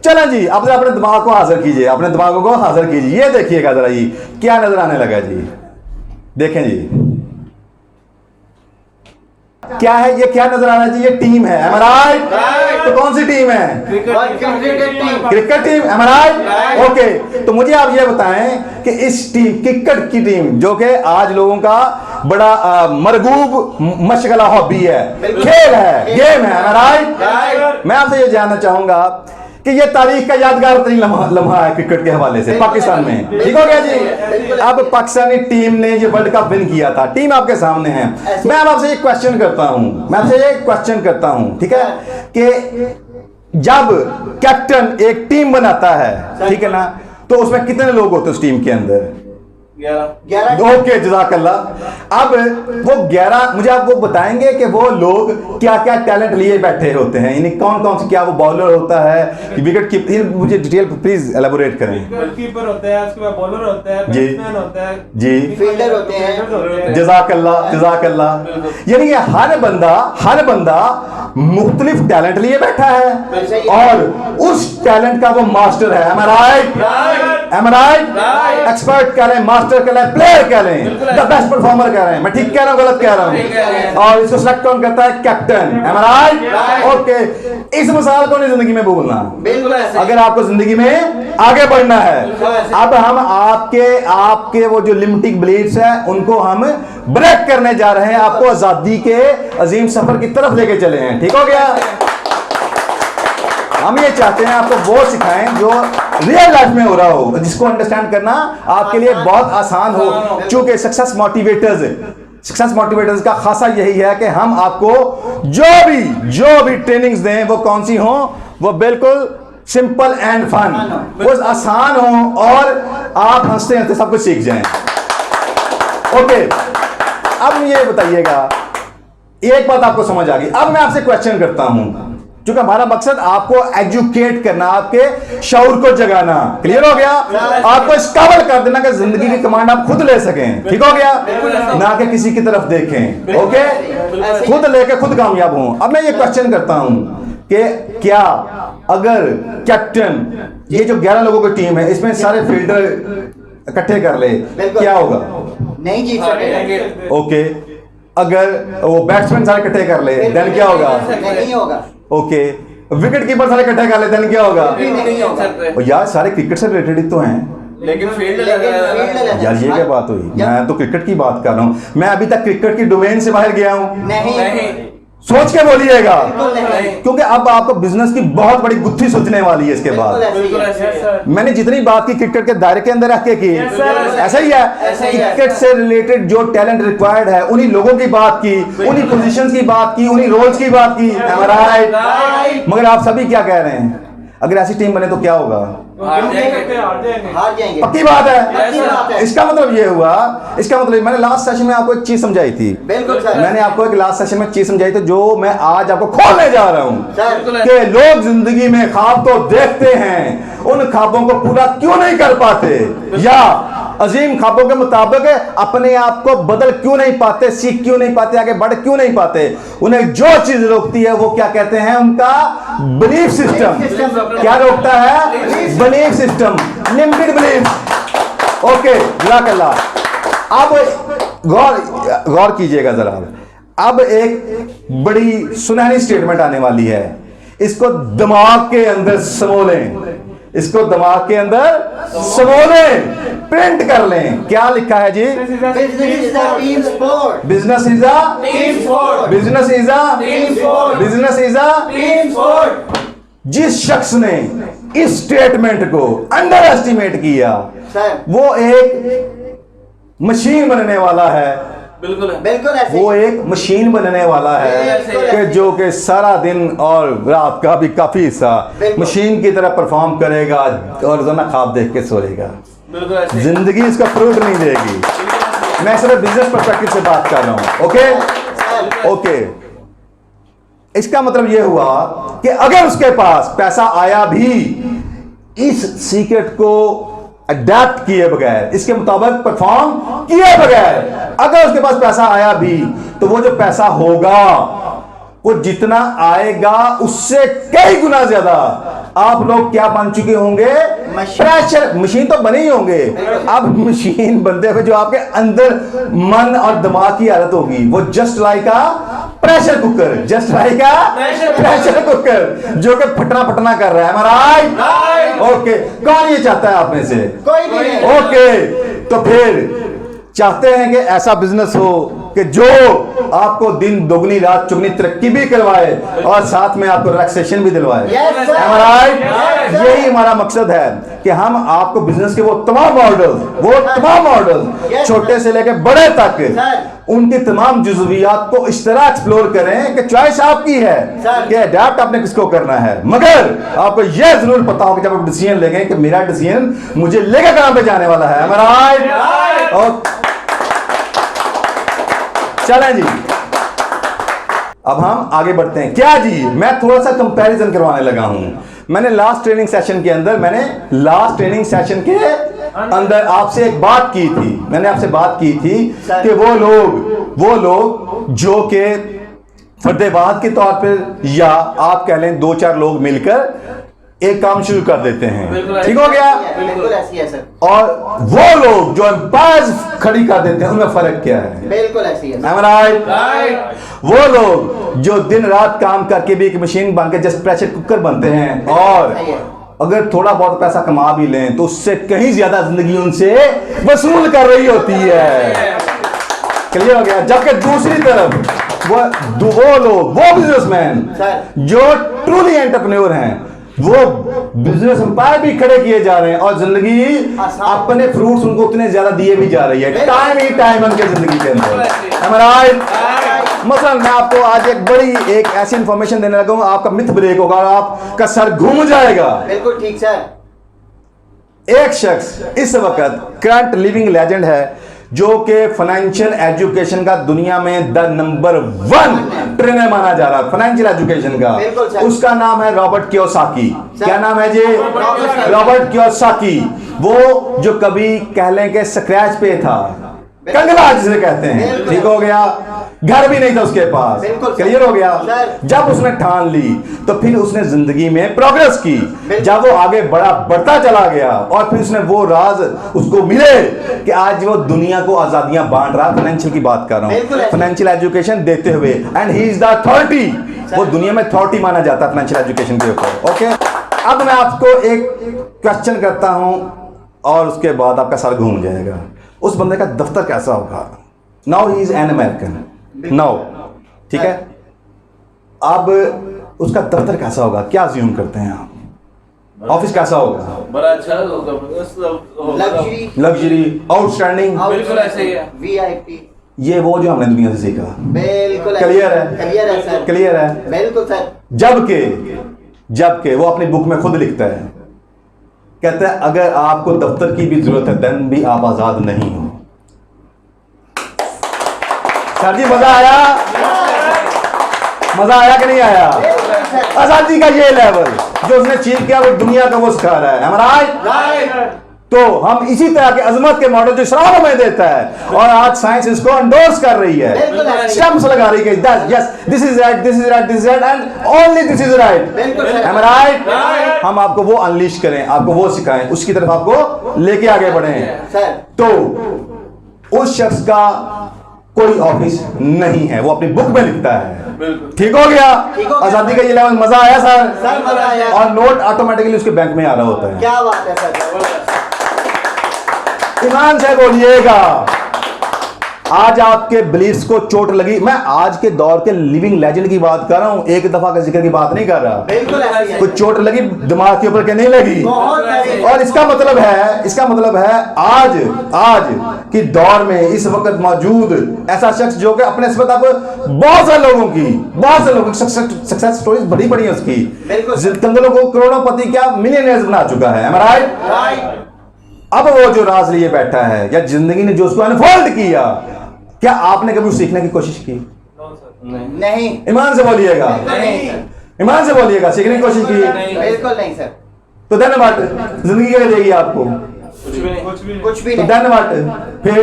चलें जी, अब अपने दिमाग को हाजिर कीजिए, अपने दिमागों को हाजिर कीजिए। ये देखिएगा जरा जी, क्या नजर आने लगा जी, देखें जी, क्या है ये, क्या नजर आ रहा है जी? ये टीम है, am I right? तो कौन सी टीम है? Cricket team, am I right? Okay, तो मुझे आप ये बताएं कि इस टीम, क्रिकेट की टीम, जो कि आज लोगों का बड़ा मरगूब मशगला हॉबी है, खेल है, गेम है, am I right? मैं आपसे ये जानना चाहूंगा कि ये तारीख का यादगार तरीन लम्हा है क्रिकेट के हवाले से पाकिस्तान में, ठीक हो गया जी। अब पाकिस्तानी टीम ने ये वर्ल्ड कप विन किया था, टीम आपके सामने है। मैं अब आपसे एक क्वेश्चन करता हूं, मैं आपसे ये क्वेश्चन करता हूं, ठीक है, कि जब कैप्टन एक टीम बनाता है, ठीक है ना, तो उसमें कितने लोग होते हैं उस टीम के अंदर? 11। ओके, जज़ाकल्लाह। अब वो 11, मुझे आप वो बताएंगे कि वो लोग क्या क्या टैलेंट लिए बैठे होते हैं, यानी कौन कौन से, क्या वो बॉलर होता है, विकेट कीपर, मुझे डिटेल प्लीज एलेबोरेट करें। कीपर होता है, उसके बाद बॉलर होता है, बैट्समैन होता है जी, फील्डर होते हैं। जज़ाकल्लाह, जज़ाकल्लाह। यानी कि हर बंदा मुख्तलिफ टैलेंट लिए बैठा है और उस टैलेंट का वो मास्टर है, am I right? am I right? Expert कह लें, मास्टर कह लें, प्लेयर कह लें, द बेस्ट परफॉर्मर कह रहे हैं। मैं ठीक कह रहा हूं, गलत कह रहा हूं? और इसको सिलेक्ट कौन करता है? Captain, am I right? Okay, इस मिसाल को नहीं जिंदगी में भूलना, अगर आपको जिंदगी में आगे बढ़ना है। अब हम आपके वो जो लिमिटिंग बिलीफ्स है उनको हम ब्रेक करने जा रहे हैं, आपको आजादी के अजीम सफर की तरफ लेके चले हैं, ठीक हो गया। हम ये चाहते हैं आपको वो सिखाएं जो रियल लाइफ में हो रहा हो, जिसको अंडरस्टैंड करना आपके लिए बहुत आसान हो। चूंकि सक्सेस मोटिवेटर्स का खासा यही है कि हम आपको जो भी ट्रेनिंग्स दें वो कौन सी हो, वो बिल्कुल सिंपल एंड फन, वो आसान हो और आप हंसते हंसते सब कुछ सीख जाएं। ओके, अब ये बताइएगा, एक बात आपको समझ आ गई। अब मैं आपसे क्वेश्चन करता हूं, क्योंकि हमारा मकसद आपको एजुकेट करना, आपके शऊर को जगाना, क्लियर हो गया, आपको इस काबिल कर देना कि जिंदगी की कमांड आप खुद ले सकें, ठीक हो गया, ना कि किसी की तरफ देखें। ओके, खुद लेके खुद कामयाब हों। अब मैं ये क्वेश्चन करता हूं कि क्या अगर कैप्टन, ये जो 11 लोगों की टीम है, इसमें सारे फील्डर इकट्ठे कर ले, क्या होगा? नहीं जीत सकेंगे। ओके, अगर वो बैट्समैन सारे इकट्ठे कर ले, देन क्या होगा? नहीं होगा। ओके, विकेट कीपर सारे इकट्ठे कर ले, देन क्या होगा? नहीं हो सकते। और यार सारे क्रिकेट से रिलेटेड ही तो हैं, लेकिन फील्ड यार ये क्या बात हुई? मैं तो क्रिकेट की बात कर रहा हूं, मैं अभी तक क्रिकेट की डोमेन से बाहर गया हूं। नहीं, सोच के बोलिएगा, नहीं। क्योंकि अब आपको बिजनेस की बहुत बड़ी गुत्थी सोचने वाली है इसके बाद। मैंने जितनी बात की क्रिकेट के दायरे के अंदर रख के की, ऐसा ही है। क्रिकेट से रिलेटेड जो टैलेंट रिक्वायर्ड है, उन्हीं लोगों की बात की, उन्हीं पोजीशंस की बात की, उन्हीं रोल्स की बात की, मगर आप सभी क्या कह रहे हैं? अगर ऐसी टीम बने तो क्या होगा? हार जाएंगे। पक्की बात है। इसका मतलब ये हुआ, इसका मतलब मैंने लास्ट सेशन में आपको एक चीज समझाई थी, बिल्कुल सर, मैंने आपको एक लास्ट सेशन में चीज समझाई थी जो मैं आज आपको खोलने जा रहा हूं कि लोग जिंदगी में ख्वाब तो देखते हैं, उन ख्वाबों को पूरा क्यों नहीं कर पाते, या अजीम ख्वाबों के मुताबिक अपने आप को बदल क्यों नहीं पाते, सीख क्यों नहीं पाते, आगे बढ़ क्यों नहीं पाते। उन्हें जो चीज रोकती है वो क्या कहते हैं? उनका बिलीफ सिस्टम। क्या रोकता है? Belief system, limited belief. Okay, जज़ाकल्लाह। अब गौर कीजिएगा जरा, अब एक बड़ी सुनहरी स्टेटमेंट आने वाली है, इसको दिमाग के अंदर समो लें, इसको दिमाग के अंदर समो लें, प्रिंट कर लें। क्या लिखा है जी? Business is a team sport. Business is a team sport. Business is a team sport. Business is a team sport. जिस शख्स ने इस स्टेटमेंट को अंडर एस्टिमेट किया, वो एक मशीन बनने वाला है। बिल्कुल ऐसे वो एक मशीन बनने वाला है कि जो कि सारा दिन और रात का भी काफी हिस्सा मशीन की तरह परफॉर्म करेगा और रोजाना ख्वाब देख के सोएगा। जिंदगी इसका फ्रूट नहीं देगी। मैं सिर्फ बिजनेस पर्सपेक्टिव से बात कर रहा हूं। ओके, इसका मतलब यह हुआ कि अगर उसके पास पैसा आया भी इस सीक्रेट को अडेप्ट किए बगैर, इसके मुताबिक परफॉर्म किए बगैर, अगर उसके पास पैसा आया भी तो वो जो पैसा होगा वो जितना आएगा उससे कई गुना ज्यादा आप लोग क्या बन चुके होंगे? प्रेशर मशीन तो बने ही होंगे। अब मशीन बनते हुए जो आपके अंदर मन और दिमाग की हालत होगी वो जस्ट लाइक आ प्रेशर कुकर, जस्ट लाइक आ प्रेशर कुकर जो कि फटना फटना कर रहा है। राइट? ओके, कौन ये चाहता है आप में से? कोई भी नहीं। ओके, तो फिर चाहते हैं कि ऐसा बिजनेस हो कि जो आपको दिन दोगुनी रात चुगनी तरक्की भी करवाए और साथ में आपको रिलैक्सेशन भी दिलवाए। Yes, sir. Am I right? Yes, sir. यही हमारा मकसद है कि हम आपको बिजनेस के वो तमाम मॉडल्स Yes, छोटे से लेकर बड़े तक Sir. उनकी तमाम जुज़वियात को इस तरह एक्सप्लोर करें कि चॉइस आपकी है Sir. कि अडैप्ट आपने किसको करना है, मगर आपको यह जरूर पता हो कि जब आप डिसीजन लेंगे कि मेरा डिसीजन मुझे लेकर कहां पे जाने वाला है। Am I right? और चलें जी, अब हम आगे बढ़ते हैं। क्या जी, मैं थोड़ा सा कंपैरिजन करवाने लगा हूं। मैंने लास्ट ट्रेनिंग सेशन के अंदर आपसे एक बात की थी। मैंने आपसे बात की थी कि वो लोग जो कि फर्देबाद के तौर पर या आप कह लें 2-4 लोग मिलकर एक काम शुरू कर देते हैं, ठीक हो गया? बिल्कुल ऐसी है सर। और वो लोग जो एम्पायर्स खड़ी कर देते हैं उनमें फर्क क्या है? बिल्कुल ऐसी है। Am I right? वो लोग जो दिन रात काम करके भी एक मशीन बन के जस्ट प्रेशर कुकर बनते हैं और अगर थोड़ा बहुत पैसा कमा भी लें तो उससे कहीं ज्यादा जिंदगी उनसे वसूल कर रही होती है। क्लियर हो गया? जबकि दूसरी तरफ वो बिजनेसमैन जो ट्रूली एंटरप्रेन्योर हैं, वो बिजनेस एम्पायर भी खड़े किए जा रहे हैं और जिंदगी अपने फ्रूट्स उनको उतने ज्यादा दिए भी जा रही है, टाइम ही टाइम उनके जिंदगी के अंदर। Am I right? मसलन मैं आपको आज एक ऐसी इंफॉर्मेशन देने लगा हूं, आपका मिथ ब्रेक होगा और आपका सर घूम जाएगा। बिल्कुल ठीक सर। एक शख्स इस वक्त करंट लिविंग लेजेंड है जो कि फाइनेंशियल एजुकेशन का दुनिया में द नंबर 1 ट्रेनर माना जा रहा है फाइनेंशियल एजुकेशन का। उसका नाम है रॉबर्ट कियोसाकी। क्या नाम है जी? Robert Kiyosaki. वो जो कभी कह लें कि स्क्रैच पे था, कंगला जिसे कहते हैं, ठीक हो गया? घर भी नहीं था उसके पास। क्लियर हो गया? जब उसने ठान ली तो फिर उसने जिंदगी में प्रोग्रेस की। जब वो आगे बढ़ता चला गया और फिर उसने वो राज उसको मिले कि आज वो दुनिया को आजादियां बांट रहा। फाइनेंशियल की बात कर रहा हूं, फाइनेंशियल एजुकेशन देते हुए, and he is the authority. वो दुनिया में अथॉरिटी माना जाता है फाइनेंशियल एजुकेशन के ऊपर। ओके, अब मैं आपको एक क्वेश्चन करता हूं और उसके बाद आपका सर घूम जाएगा। उस बंदे का दफ्तर कैसा होगा? Now he is an American now, ठीक है? अब उसका दफ्तर कैसा होगा? क्या अज्यूम करते हैं आप? ऑफिस कैसा होगा? बड़ा अच्छा लग्जरी, आउटस्टैंडिंग, बिल्कुल ऐसे ही है। VIP। ये वो जो हमने दुनिया से सीखा। बिल्कुल क्लियर है? क्लियर है सर। क्लियर है? बिल्कुल सर। जबकि वो अपनी बुक में खुद लिखता है, कहता है अगर आपको दफ्तर की भी जरूरत है देन भी आप आजाद नहीं हो। सर जी मजा आया? मजा आया कि नहीं आया? आजादी का ये लेवल जो उसने अचीव किया वो दुनिया का वो सिखा रहा है। Am I right? तो हम इसी तरह के अजमत के मॉडल जो इस्लाम हमें देता है और आज साइंस इसको एंडोर्स कर रही है, स्टम्प्स लगा रही है, yes this is right, this is right, this is right and only this is right. Am I right? हम आपको वो अनलीश करें, आपको वो सिखाएं, उसकी तरफ आपको लेके आगे बढ़ें। तो उस शख्स का कोई ऑफिस नहीं है, वो अपनी बुक में लिखता है। ठीक हो गया? आजादी का ये लेवल। मजा आया सर? सर मजा आया। और नोट ऑटोमेटिकली उसके बैंक में आ रहा होता है। क्या बात है सर। ईमान से बोलिएगा, आज आपके बिलीफ्स को चोट लगी। मैं आज के दौर के लिविंग लेजेंड की बात कर रहा हूं, एक दफा का जिक्र की बात नहीं कर रहा। बिल्कुल ऐसी है। कुछ चोट लगी दिमाग के ऊपर के नहीं लगी। और इसका मतलब है आज की दौर में इस वक्त मौजूद ऐसा शख्स जो कि अपने इस वक्त अब बहुत से लोगों की सक्सेस स्टोरीज बड़ी बड़ी है उसकी, कंगलों को करोड़ोंपति क्या मिलियनेयर्स बना चुका है। Am I right? अब वो जो राज लिए बैठा है या जिंदगी ने जो उसको अनफोल्ड किया, क्या आपने कभी सीखने की कोशिश की? नहीं। ईमान से बोलिएगा, ईमान से बोलिएगा, सीखने की कोशिश की? बिल्कुल नहीं सर। तो धन्यवाद, जिंदगी क्या देगी आपको? कुछ भी तो नहीं। धन्यवाद। फिर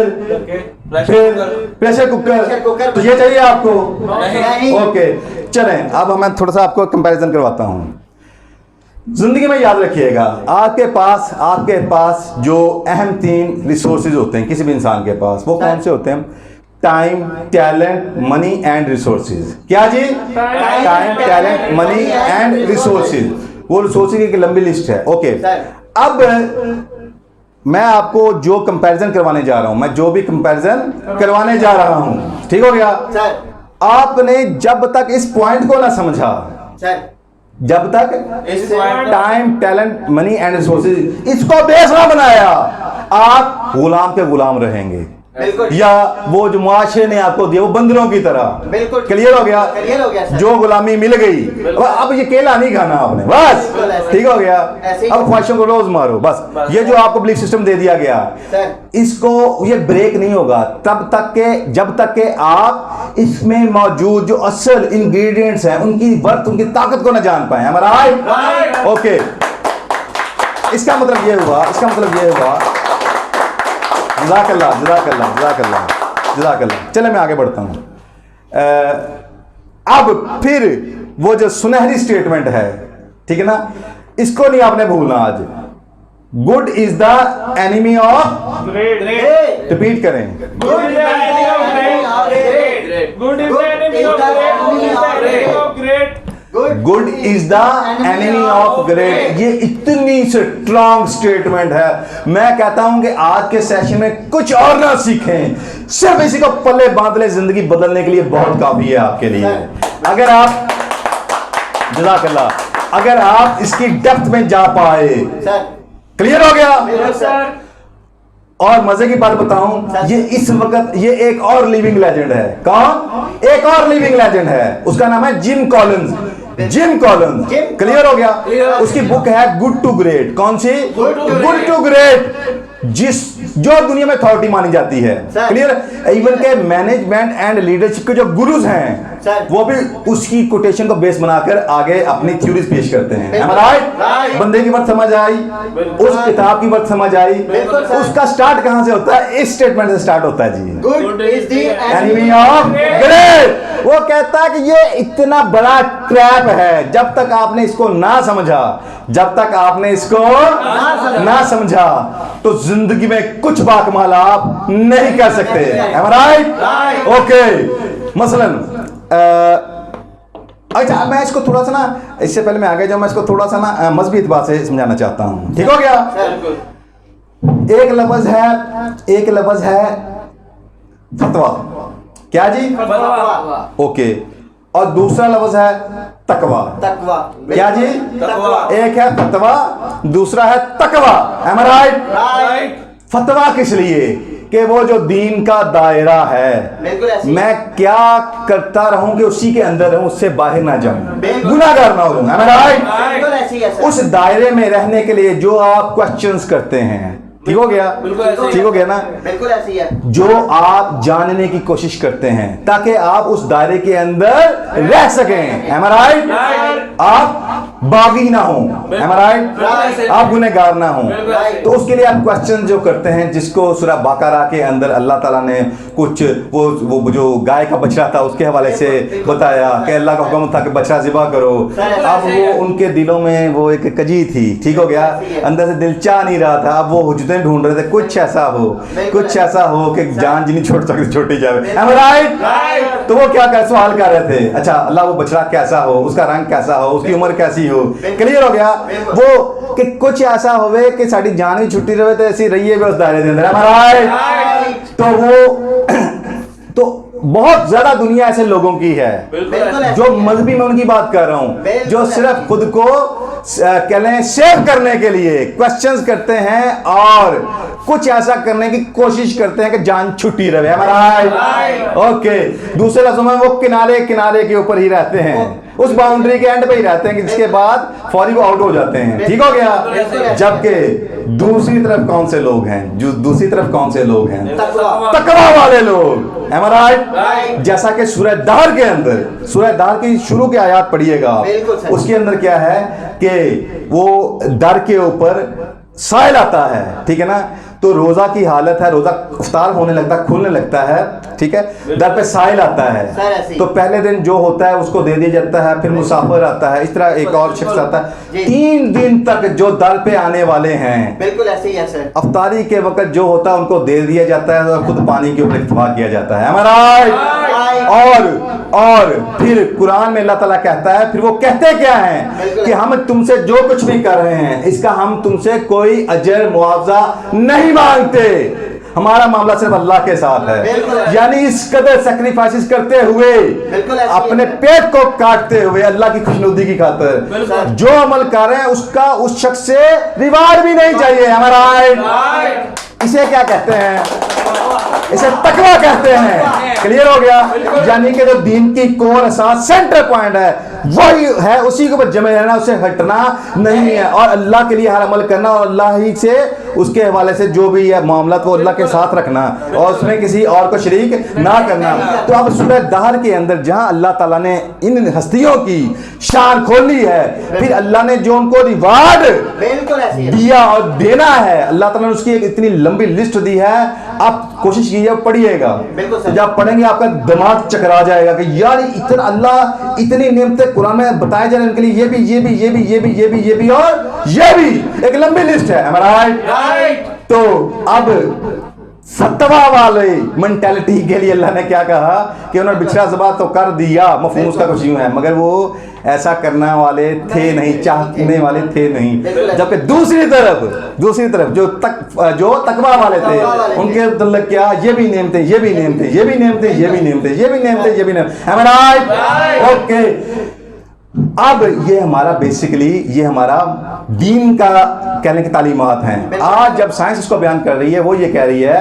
प्रेशर कुकर, तो ये चाहिए आपको? नहीं। ओके, चलें अब मैं थोड़ा सा आपको कंपैरिजन करवाता हूँ। जिंदगी में याद रखिएगा, आपके पास जो अहम 3 रिसोर्सेज होते हैं किसी भी इंसान के पास, वो कौन से होते हैं? Time, talent, money and resources. क्या जी? Time, talent, money and resources. वो रिसोर्सेज की एक लंबी लिस्ट है। ओके, अब मैं आपको जो कंपैरिजन करवाने जा रहा हूं, मैं जो भी कंपैरिजन करवाने जा रहा हूं, ठीक हो गया? आपने जब तक इस पॉइंट को ना समझा, जब तक time, talent, money and resources इसको बेस ना बनाया, आप गुलाम के गुलाम रहेंगे, या वो जो मुआशरे ने आपको दिया वो बंदरों की तरह। बिल्कुल क्लियर हो गया? क्लियर हो गया सर। जो गुलामी मिल गई, अब ये केला नहीं खाना आपने, बस ठीक हो गया। अब ख्वाहिशों को रोज मारो, बस। ये जो आपको बिलीफ सिस्टम दे दिया गया, इसको ये ब्रेक नहीं होगा तब तक के जब तक के आप इसमें मौजूद जो असल इंग्रेडिएंट्स हैं उनकी वर्थ, उनकी ताकत को ना जान पाए। हमारा ओके, इसका मतलब ये हुआ, जज़ाकल्लाह। चले मैं आगे बढ़ता हूं। अब फिर वो जो सुनहरी स्टेटमेंट है, ठीक है ना, इसको नहीं आपने भूलना आज। Good is the enemy of great. Repeat करें। Good is the enemy of great. Good is the enemy of great. Good is the enemy of great. ये इतनी स्ट्रॉन्ग स्टेटमेंट है। मैं कहता हूं कि आज के सेशन में कुछ और ना सीखें, सिर्फ इसी को पल्ले बांध ले, जिंदगी बदलने के लिए बहुत काफी है आपके लिए। अगर आप जज़ाकल्लाह, अगर आप इसकी डेप्थ में जा पाए। क्लियर हो गया? और मजे की बात बताऊं, ये इस वक्त ये एक और लिविंग लेजेंड है। कौन? एक और लिविंग लेजेंड है, उसका नाम है जिम कॉलिंस। क्लियर हो गया? उसकी बुक है गुड टू ग्रेट। कौन सी? गुड टू ग्रेट, जो दुनिया में अथॉरिटी मानी जाती है। क्लियर? इवन के मैनेजमेंट एंड लीडरशिप के जो गुरुज हैं वो भी उसकी कोटेशन को बेस बनाकर आगे अपनी थ्योरीज पेश करते हैं। राइट? बंदे की बात समझ आई, उस किताब की बात समझ आई। उसका स्टार्ट कहां से होता है? इस स्टेटमेंट से स्टार्ट होता है जी। Good is the enemy of great. वो कहता है कि ये इतना बड़ा ट्रैप है, जब तक आपने इसको ना समझा, जब तक आपने इसको ना समझा तो जिंदगी में कुछ बाकमाल आप नहीं कर सकते। Am I right? ओके, मसलन अच्छा, मैं इसको थोड़ा सा ना, इससे पहले मैं आगे जाऊं, मैं इसको थोड़ा सा ना मजहबी इत्बार से समझाना चाहता हूं। ठीक हो गया? एक लफ्ज है फतवा। क्या जी? ओके, और दूसरा लफ्ज है तकवा। क्या जी? एक है फतवा, दूसरा है तकवा। Am I right? फतवा किस लिए? कि वो जो दीन का दायरा है, मैं क्या करता रहूं कि उसी के अंदर रहूं, उससे बाहर ना जाऊं, गुनाहगार ना हो। Am I right? उस दायरे में रहने के लिए जो आप क्वेश्चंस करते हैं, ठीक हो गया? ठीक हो गया ना? बिल्कुल ऐसी है। जो आप जानने की कोशिश करते हैं ताकि आप उस दायरे के अंदर रह सकें। Am I right? आप बागी ना हो। Am I right? आप गुनहगार ना हो। तो उसके लिए आप क्वेश्चन जो करते हैं, जिसको सूरह बकरा के अंदर अल्लाह ताला ने कुछ वो जो गाय का बछड़ा था उसके हवाले से बताया कि अल्लाह का हुक्म था कि बछड़ा ज़िबा करो। अब वो उनके दिलों में वो एक कजी थी, ठीक हो गया, अंदर से दिल चाह नहीं रहा था। अब वो हुज्जतें ढूंढ रहे थे, कुछ ऐसा हो कि जान जिन्हें छोड़ सकते छोटी जाए। Am I right? तो वो क्या सवाल कर रहे थे, अच्छा अल्लाह वो बछड़ा कैसा हो, उसका रंग कैसा हो, उसकी उम्र कैसी हो। क्लियर हो गया? वो कि कुछ ऐसा होवे कि साड़ी जान भी छुट्टी रहे तो ऐसी रहिए भी उस दायरे के अंदर। Am I right? तो वो तो बहुत ज्यादा दुनिया ऐसे लोगों की है जो मजहबी में उनकी बात कर रहा हूं, जो सिर्फ खुद को कह लें सेव करने के लिए क्वेश्चंस करते हैं और कुछ ऐसा करने की कोशिश करते हैं कि जान छुट्टी रहे। ओके, दूसरे लफ्जों में वो किनारे के ऊपर ही रहते हैं, उस बाउंड्री के एंड पे ही रहते हैं कि जिसके बाद फौरी वो आउट हो जाते हैं। ठीक हो गया? जबकि दूसरी तरफ कौन से लोग हैं? तकवा वाले लोग। Am I right? जैसा कि सूरह दार के अंदर, सूरह दार की शुरू की आयत पढ़िएगा, उसके अंदर क्या है कि वो दर के ऊपर साहिल आता है, ठीक है ना, तो रोजा की हालत है, रोजा इफ्तार होने लगता है, खुलने लगता है, ठीक है, दर पे साहिल आता सर, है, ऐसे ही। तो पहले दिन जो होता है उसको दे दिया जाता है, फिर मुसाफिर आता है, इस तरह एक और शख्स आता है। जी। 3 दिन तक जो दर पे आने वाले हैं, बिल्कुल ऐसे ही है सर। अफ्तारी के वक्त जो होता है उनको दे दिया जाता है और खुद पानी के ऊपर इत्तफाक किया जाता है, am I right? और फिर कुरान में अल्लाह ताला कहता है, फिर वो कहते क्या हैं कि हम तुमसे जो कुछ भी कर रहे हैं इसका हम तुमसे कोई अजर मुआवजा नहीं मांगते, हमारा मामला सिर्फ अल्लाह के साथ है। यानी इस कदर सैक्रिफाइसेस करते हुए, बिल्कुल ऐसे ही अपने है। पेट को काटते हुए अल्लाह की खुशनुदी की खातिर जो अमल कर रहे हैं उसका उस शख्स से रिवार्ड भी नहीं चाहिए, हमारा इसे क्या कहते हैं? इसे तकवा कहते हैं। क्लियर हो गया? यानी कि जो दीन की कोर असास सेंटर पॉइंट है वही है, उसी के ऊपर जमे रहना, उससे हटना नहीं है, और अल्लाह के लिए हर अमल करना और अल्लाह ही से उसके हवाले से जो भी है मामला वो अल्लाह के साथ रखना और उसमें किसी और को शरीक ना करना। तो अब सूरह दहर के अंदर जहां अल्लाह ताला ने इन हस्तियों की शान खोली है, फिर अल्लाह ने जो उनको रिवार्ड बिल्कुल ऐसे ही है। दिया और देना है, अल्लाह ताला ने उसकी एक इतनी लंबी लिस्ट दी है, आप कोशिश कीजिए पढ़िएगा, बिल्कुल सर। तो जब पढ़ेंगे आपका दिमाग चकरा जाएगा कि यार इतना अल्लाह इतनी नेमतें कुरान में बताए जा रहे हैं, उनके लिए ये भी ये भी ये भी ये भी ये भी ये भी और ये भी एक लंबी लिस्ट है, am I right? तो अब फतवा वाले मेंटालिटी के लिए अल्लाह ने क्या कहा कि उन्होंने बिछड़ा ज़बात तो कर दिया, मफहूम उसका कुछ यूं है, मगर वो ऐसा करने वाले थे नहीं, चाहने वाले थे नहीं। जबकि दूसरी तरफ जो तकवा वाले थे उनके मतलब क्या, ये भी नेम थे, ये भी नेम थे, ये भी नेम थे, ये भी नेम थे, ये भी नेम थे, ये भी name, am I right? Okay, अब ये हमारा बेसिकली ये हमारा दीन का कहने की तालीमात हैं। आज जब साइंस इसको बयान कर रही है वो ये कह रही है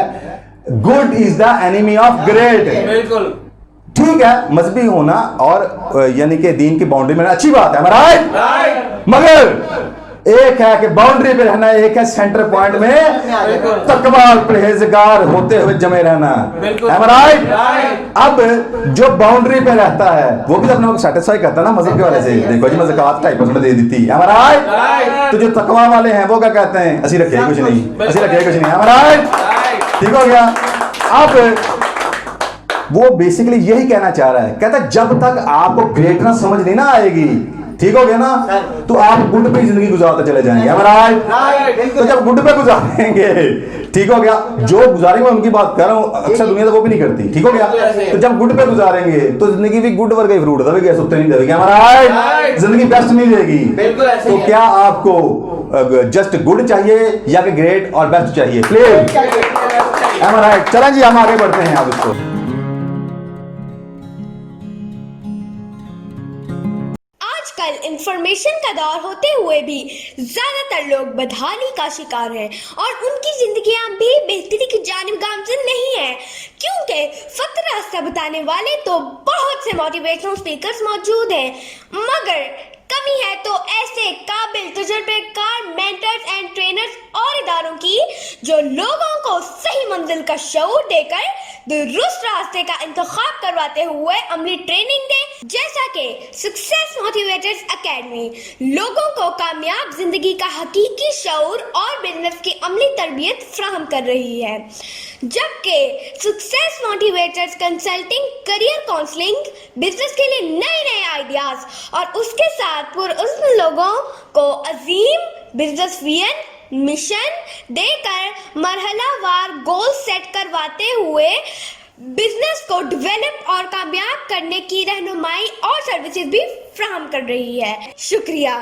good is the enemy of great. बिल्कुल ठीक है, मजहबी होना और यानी कि दीन की बाउंड्री में अच्छी बात है, राइट, मगर एक है कि बाउंड्री पे रहना, एक है सेंटर पॉइंट में तकवा परहेजगार होते हुए जमे रहना, राइट। अब जो बाउंड्री पे रहता है वो भी अपने को सेटिस्फाई करता है ना मजहब के वाले से, देखो जी मैं ज़कात 2.5% दे दी थी, राइट। तो जो तकवा वाले हैं वो क्या कहते हैं, असी रखे कुछ नहीं, असी रखे कुछ नहीं, राइट, ठीक हो गया। अब वो बेसिकली यही कहना चाह रहा है, कहता है जब तक आपको ग्रेटनेस समझ नहीं ना आएगी, ठीक हो गया ना, तो आप गुड पे जिंदगी गुजारते चले जाएंगे, राइट। तो जब गुड पे गुजारेंगे, ठीक हो गया, जो गुजारी मैं उनकी बात कर रहा हूँ, अक्सर दुनिया तो वो भी नहीं करती, ठीक हो गया। तो जब गुड पे गुजारेंगे तो जिंदगी भी गुड वर्ग फ्रूट देगी, सुत्ते नहीं देगी, राइट, जिंदगी बेस्ट नहीं देगी। तो क्या आपको जस्ट गुड चाहिए या कि ग्रेट और बेस्ट चाहिए, क्लियर, राइट। चलें जी हम आगे बढ़ते हैं अब इसको। इंफॉर्मेशन का दौर होते हुए भी ज्यादातर लोग बदहाली का शिकार हैं और उनकी जिंदगियां भी बेहतरी की जानिब गामजन नहीं है, क्योंकि फक्त रास्ता बताने वाले तो बहुत से मोटिवेशनल स्पीकर्स मौजूद हैं, मगर कमी है तो ऐसे काबिल तजुर्बेकार मेंटर्स एंड ट्रेनर्स और इदारों की जो लोगों को सही मंजिल का शऊर देकर दुरुस्त रास्ते का इंतखाब करवाते हुए अमली ट्रेनिंग दे, जैसा कि सक्सेस मोटिवेटर्स एकेडमी लोगों को कामयाब जिंदगी का हकीकी शऊर और बिजनेस की अमली तरबियत फ्राहम कर रही है। जबकि success motivators consulting, career counselling, business के लिए नए नए आइडियाज और उसके साथ पुरअज़्म लोगों को अजीम बिजनेस विजन मिशन देकर मरहलावार गोल सेट करवाते हुए बिजनेस को डेवलप और कामयाब करने की रहनुमाई और सर्विसेज भी फ्राहम कर रही है। शुक्रिया।